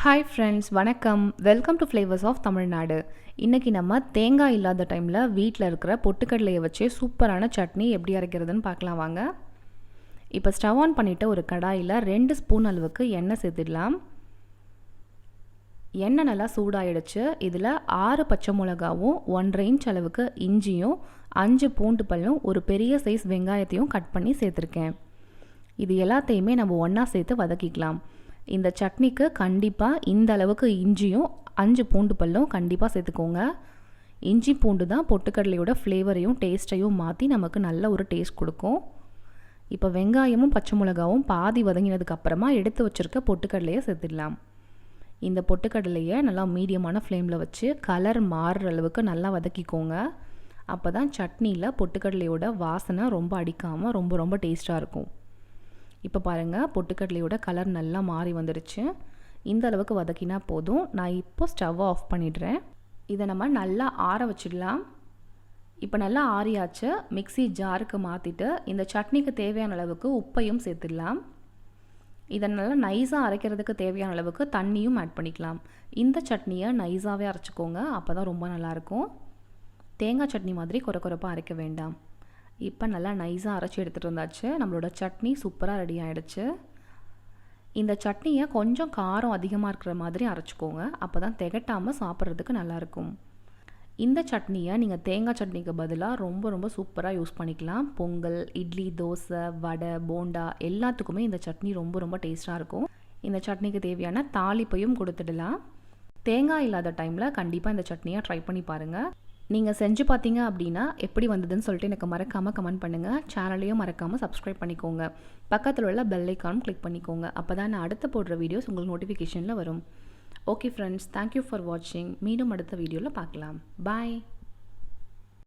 Hi friends, வணக்கம். Welcome to flavours of Tamil Nadu. இன்றைக்கி நம்ம தேங்காய் இல்லாத டைமில் வீட்டில் இருக்கிற பொட்டுக்கடலையை வச்சு சூப்பரான சட்னி எப்படி அரைக்கிறதுன்னு பார்க்கலாம் வாங்க. இப்போ ஸ்டவ் ஆன் பண்ணிவிட்டு ஒரு கடாயில் 2 ஸ்பூன் அளவுக்கு எண்ணெய் சேர்த்துடலாம். எண்ணெய் நல்லா சூடாகிடுச்சு. இதில் 6 பச்சை மிளகாவும் 1.5 இன்ச் அளவுக்கு இஞ்சியும் 5 பூண்டு பல்லும் ஒரு பெரிய சைஸ் வெங்காயத்தையும் கட் பண்ணி சேர்த்துருக்கேன். இது எல்லாத்தையுமே நம்ம ஒன்றா சேர்த்து வதக்கிக்கலாம். இந்த சட்னிக்கு கண்டிப்பாக இந்த அளவுக்கு இஞ்சியும் 5 பூண்டு பல்லும் கண்டிப்பாக சேர்த்துக்கோங்க. இஞ்சி பூண்டு தான் பொட்டுக்கடலையோட ஃப்ளேவரையும் டேஸ்ட்டையும் மாற்றி நமக்கு நல்ல ஒரு டேஸ்ட் கொடுக்கும். இப்போ வெங்காயமும் பச்சை மிளகாவும் பாதி வதங்கினதுக்கப்புறமா எடுத்து வச்சுருக்க பொட்டுக்கடலையை சேர்த்துடலாம். இந்த பொட்டுக்கடலையை நல்லா மீடியமான ஃப்ளேமில் வச்சு கலர் மாறுற அளவுக்கு நல்லா வதக்கிக்கோங்க. அப்போ தான் சட்னியில் பொட்டுக்கடலையோட வாசனை ரொம்ப அடிக்காமல் ரொம்ப ரொம்ப டேஸ்ட்டாக இருக்கும். இப்போ பாருங்கள், பொட்டுக்கடலையோட கலர் நல்லா மாறி வந்துடுச்சு. இந்த அளவுக்கு வதக்கினா போதும். நான் இப்போ ஸ்டவ்வை ஆஃப் பண்ணிடுறேன். இதை நம்ம நல்லா ஆற வச்சிடலாம். இப்போ நல்லா ஆறியாச்சு. மிக்ஸி ஜாருக்கு மாற்றிட்டு இந்த சட்னிக்கு தேவையான அளவுக்கு உப்பையும் சேர்த்துடலாம். இதை நல்லா நைஸாக அரைக்கிறதுக்கு தேவையான அளவுக்கு தண்ணியும் ஆட் பண்ணிக்கலாம். இந்த சட்னியை நைஸாகவே அரைச்சிக்கோங்க, அப்போ தான் ரொம்ப நல்லாயிருக்கும். தேங்காய் சட்னி மாதிரி கொரப்பாக அரைக்க வேண்டாம். இப்போ நல்லா நைஸாக அரைச்சி எடுத்துகிட்டு வந்தாச்சு. நம்மளோட சட்னி சூப்பராக ரெடி ஆகிடுச்சு. இந்த சட்னியை கொஞ்சம் காரம் அதிகமாக இருக்கிற மாதிரி அரைச்சிக்கோங்க, அப்போ தான் திகட்டாமல் சாப்பிட்றதுக்கு நல்லாயிருக்கும். இந்த சட்னியை நீங்கள் தேங்காய் சட்னிக்கு பதிலாக ரொம்ப ரொம்ப சூப்பராக யூஸ் பண்ணிக்கலாம். பொங்கல், இட்லி, தோசை, வடை, போண்டா எல்லாத்துக்குமே இந்த சட்னி ரொம்ப ரொம்ப டேஸ்ட்டாக இருக்கும். இந்த சட்னிக்கு தேவையான தாளிப்பையும் கொடுத்துடலாம். தேங்காய் இல்லாத டைமில் கண்டிப்பாக இந்த சட்னியை ட்ரை பண்ணி பாருங்கள். நீங்கள் செஞ்சு பார்த்தீங்க அப்படின்னா எப்படி வந்ததுன்னு சொல்லிட்டு எனக்கு மறக்காமல் கமெண்ட் பண்ணுங்கள். சேனலையும் மறக்காமல் சப்ஸ்கிரைப் பண்ணிக்கோங்க. பக்கத்தில் உள்ள பெல் ஐக்கானும் கிளிக் பண்ணிக்கோங்க. அப்போ தான் நான் அடுத்து போடுற வீடியோஸ் உங்களுக்கு நோட்டிஃபிகேஷனில் வரும். ஓகே ஃப்ரெண்ட்ஸ், தேங்க்யூ ஃபார் வாட்சிங். மீண்டும் அடுத்த வீடியோவில் பார்க்கலாம். பாய்.